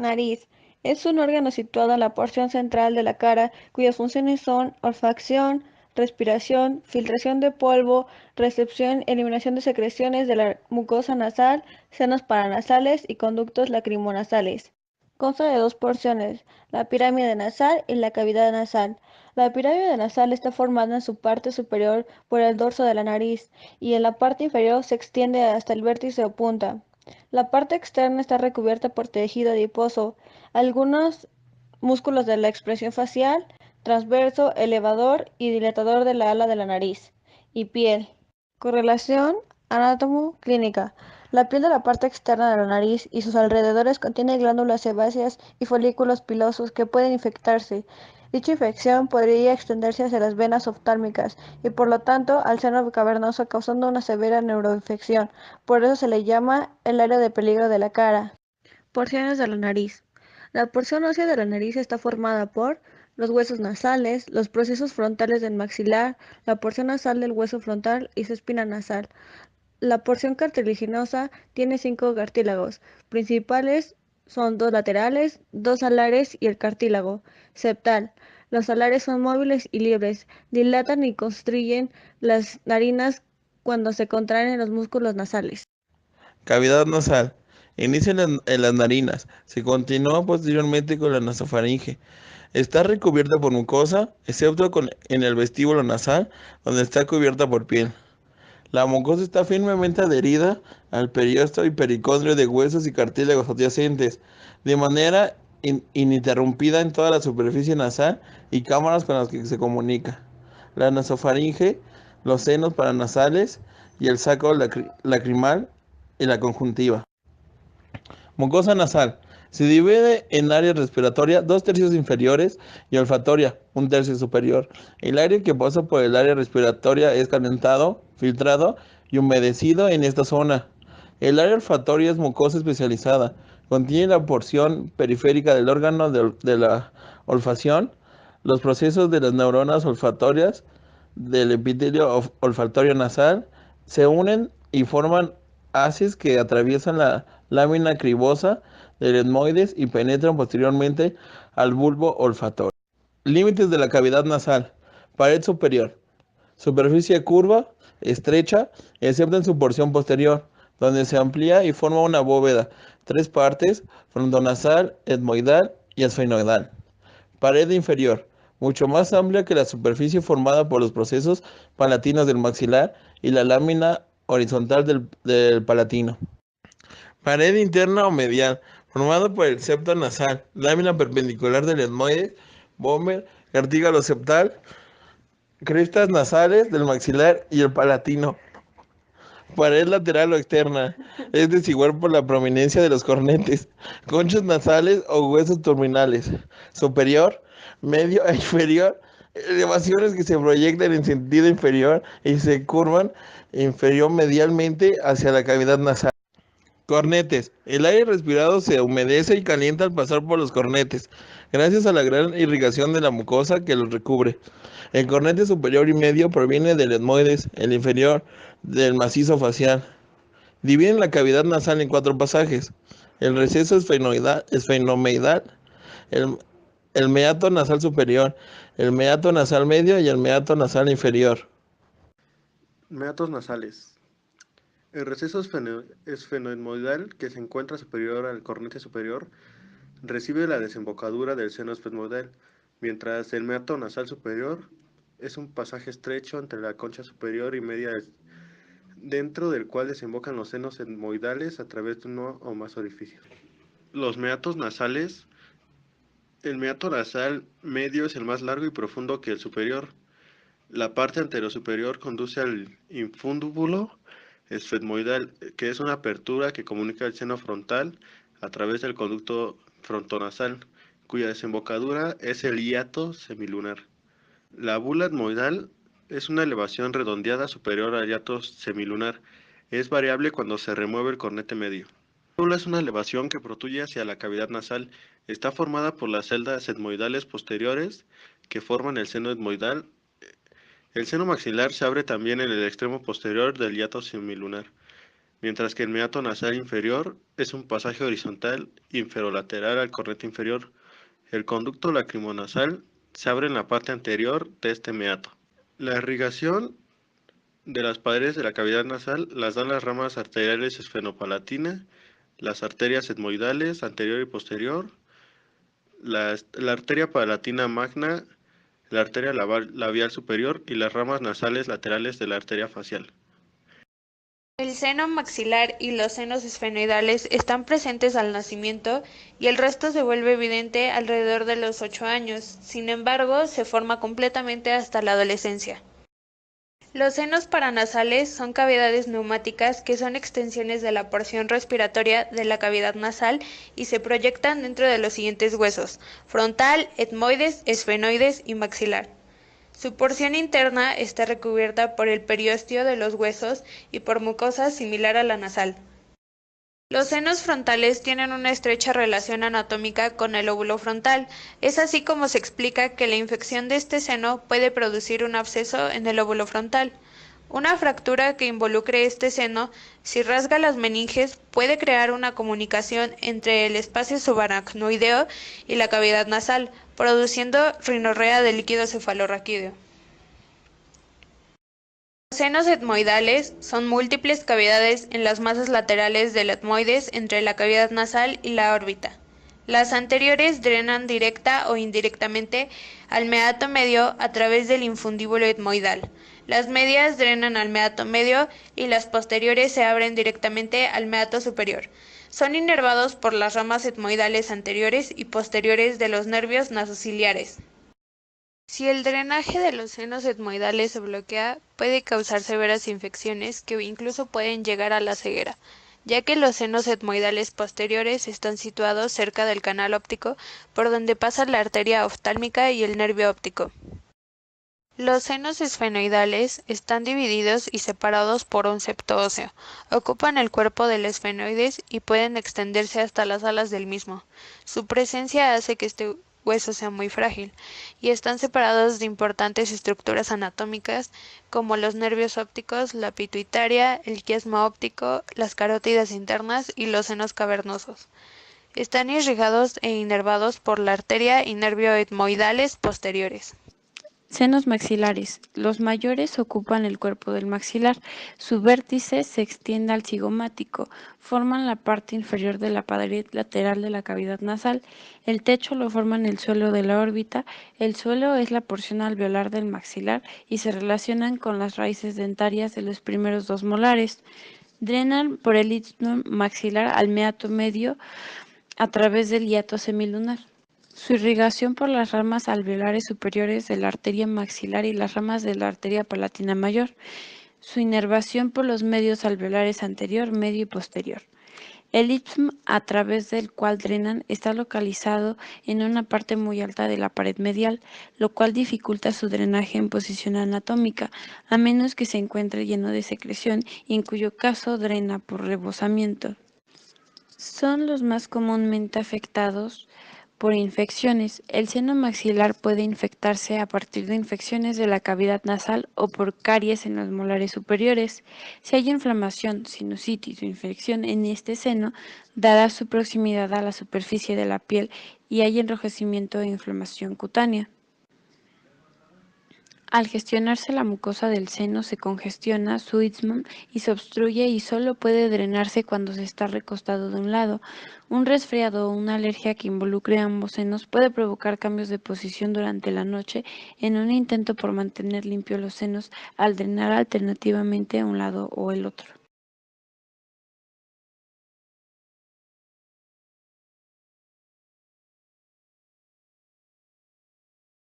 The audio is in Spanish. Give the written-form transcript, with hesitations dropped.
Nariz. Es un órgano situado en la porción central de la cara, cuyas funciones son olfacción, respiración, filtración de polvo, recepción, eliminación de secreciones de la mucosa nasal, senos paranasales y conductos lacrimonasales. Consta de dos porciones, la pirámide nasal y la cavidad nasal. La pirámide nasal está formada en su parte superior por el dorso de la nariz y en la parte inferior se extiende hasta el vértice o punta. La parte externa está recubierta por tejido adiposo, algunos músculos de la expresión facial, transverso, elevador y dilatador de la ala de la nariz, y piel. Correlación anátomo-clínica. La piel de la parte externa de la nariz y sus alrededores contiene glándulas sebáceas y folículos pilosos que pueden infectarse. Dicha infección podría extenderse hacia las venas oftálmicas y por lo tanto al seno cavernoso causando una severa neuroinfección. Por eso se le llama el área de peligro de la cara. Porciones de la nariz. La porción ósea de la nariz está formada por los huesos nasales, los procesos frontales del maxilar, la porción nasal del hueso frontal y su espina nasal. La porción cartilaginosa tiene 5 cartílagos principales, son 2 laterales, 2 alares y el cartílago septal. Los alares son móviles y libres, dilatan y constriyen las narinas cuando se contraen en los músculos nasales. Cavidad nasal. Inicia en las narinas. Se continúa posteriormente con la nasofaringe. Está recubierta por mucosa, excepto en el vestíbulo nasal, donde está cubierta por piel. La mucosa está firmemente adherida al periósteo y pericondrio de huesos y cartílagos adyacentes, de manera ininterrumpida en toda la superficie nasal y cámaras con las que se comunica. La nasofaringe, los senos paranasales y el saco lacrimal y la conjuntiva. Mucosa nasal. Se divide en área respiratoria, 2/3 inferiores, y olfatoria, 1/3 superior. El aire que pasa por el área respiratoria es calentado, filtrado y humedecido en esta zona. El área olfatoria es mucosa especializada. Contiene la porción periférica del órgano de la olfacción, los procesos de las neuronas olfatorias del epitelio olfatorio nasal se unen y forman haces que atraviesan la lámina cribosa del etmoides y penetran posteriormente al bulbo olfatorio. Límites de la cavidad nasal. Pared superior. Superficie curva, estrecha, excepto en su porción posterior, donde se amplía y forma una bóveda. 3 partes, frontonasal, etmoidal y esfenoidal. Pared inferior, mucho más amplia que la superficie formada por los procesos palatinos del maxilar y la lámina horizontal del palatino. Pared interna o medial, formada por el septo nasal, lámina perpendicular del etmoide, vómer, cartílago septal, crestas nasales del maxilar y el palatino. Pared lateral o externa, es desigual por la prominencia de los cornetes, conchas nasales o huesos terminales. Superior, medio e inferior, elevaciones que se proyectan en sentido inferior y se curvan inferior medialmente hacia la cavidad nasal. Cornetes. El aire respirado se humedece y calienta al pasar por los cornetes, gracias a la gran irrigación de la mucosa que los recubre. El cornete superior y medio proviene del etmoides, el inferior del macizo facial. Dividen la cavidad nasal en 4 pasajes: el receso esfenomeidal, el, el meato nasal superior, el meato nasal medio y el meato nasal inferior. Meatos nasales. El receso esfenoidal, que se encuentra superior al cornete superior, recibe la desembocadura del seno esfenoidal, mientras el meato nasal superior es un pasaje estrecho entre la concha superior y media, dentro del cual desembocan los senos etmoidales a través de uno o más orificios. Los meatos nasales. El meato nasal medio es el más largo y profundo que el superior. La parte anterosuperior conduce al infundíbulo esfenoidal, que es una apertura que comunica el seno frontal a través del conducto frontonasal, cuya desembocadura es el hiato semilunar. La bula etmoidal es una elevación redondeada superior al hiato semilunar. Es variable cuando se remueve el cornete medio. La bula es una elevación que protruye hacia la cavidad nasal. Está formada por las celdas etmoidales posteriores que forman el seno etmoidal. El seno maxilar se abre también en el extremo posterior del hiato semilunar. mientras que el meato nasal inferior es un pasaje horizontal inferolateral al cornete inferior. El conducto lacrimonasal se abre en la parte anterior de este meato. La irrigación de las paredes de la cavidad nasal las dan las ramas arteriales esfenopalatina, las arterias etmoidales anterior y posterior, la arteria palatina magna, la arteria labial superior y las ramas nasales laterales de la arteria facial. El seno maxilar y los senos esfenoidales están presentes al nacimiento y el resto se vuelve evidente alrededor de los 8 años. Sin embargo, se forma completamente hasta la adolescencia. Los senos paranasales son cavidades neumáticas que son extensiones de la porción respiratoria de la cavidad nasal y se proyectan dentro de los siguientes huesos: frontal, etmoides, esfenoides y maxilar. Su porción interna está recubierta por el periósteo de los huesos y por mucosa similar a la nasal. Los senos frontales tienen una estrecha relación anatómica con el lóbulo frontal. Es así como se explica que la infección de este seno puede producir un absceso en el lóbulo frontal. Una fractura que involucre este seno, si rasga las meninges, puede crear una comunicación entre el espacio subaracnoideo y la cavidad nasal, produciendo rinorrea del líquido cefalorraquídeo. Los senos etmoidales son múltiples cavidades en las masas laterales del etmoides entre la cavidad nasal y la órbita. Las anteriores drenan directa o indirectamente al meato medio a través del infundíbulo etmoidal. Las medias drenan al meato medio y las posteriores se abren directamente al meato superior. Son inervados por las ramas etmoidales anteriores y posteriores de los nervios nasociliares. Si el drenaje de los senos etmoidales se bloquea, puede causar severas infecciones que incluso pueden llegar a la ceguera, ya que los senos etmoidales posteriores están situados cerca del canal óptico por donde pasa la arteria oftálmica y el nervio óptico. Los senos esfenoidales están divididos y separados por un septo óseo. Ocupan el cuerpo del esfenoides y pueden extenderse hasta las alas del mismo. Su presencia hace que este hueso sea muy frágil, y están separados de importantes estructuras anatómicas como los nervios ópticos, la pituitaria, el quiasma óptico, las carótidas internas y los senos cavernosos. Están irrigados e inervados por la arteria y nervio etmoidales posteriores. Senos maxilares. Los mayores ocupan el cuerpo del maxilar. Su vértice se extiende al cigomático. Forman la parte inferior de la pared lateral de la cavidad nasal. El techo lo forman el suelo de la órbita. El suelo es la porción alveolar del maxilar y se relacionan con las raíces dentarias de los primeros 2 molares. Drenan por el istmo maxilar al meato medio a través del hiato semilunar. Su irrigación por las ramas alveolares superiores de la arteria maxilar y las ramas de la arteria palatina mayor. Su inervación por los medios alveolares anterior, medio y posterior. El istmo a través del cual drenan está localizado en una parte muy alta de la pared medial, lo cual dificulta su drenaje en posición anatómica, a menos que se encuentre lleno de secreción, y en cuyo caso drena por rebosamiento. Son los más comúnmente afectados por infecciones. El seno maxilar puede infectarse a partir de infecciones de la cavidad nasal o por caries en los molares superiores. Si hay inflamación, sinusitis o infección en este seno, dada su proximidad a la superficie de la piel, y hay enrojecimiento e inflamación cutánea. Al gestionarse la mucosa del seno se congestiona su istmo y se obstruye, y solo puede drenarse cuando se está recostado de un lado. Un resfriado o una alergia que involucre ambos senos puede provocar cambios de posición durante la noche en un intento por mantener limpios los senos al drenar alternativamente a un lado o el otro.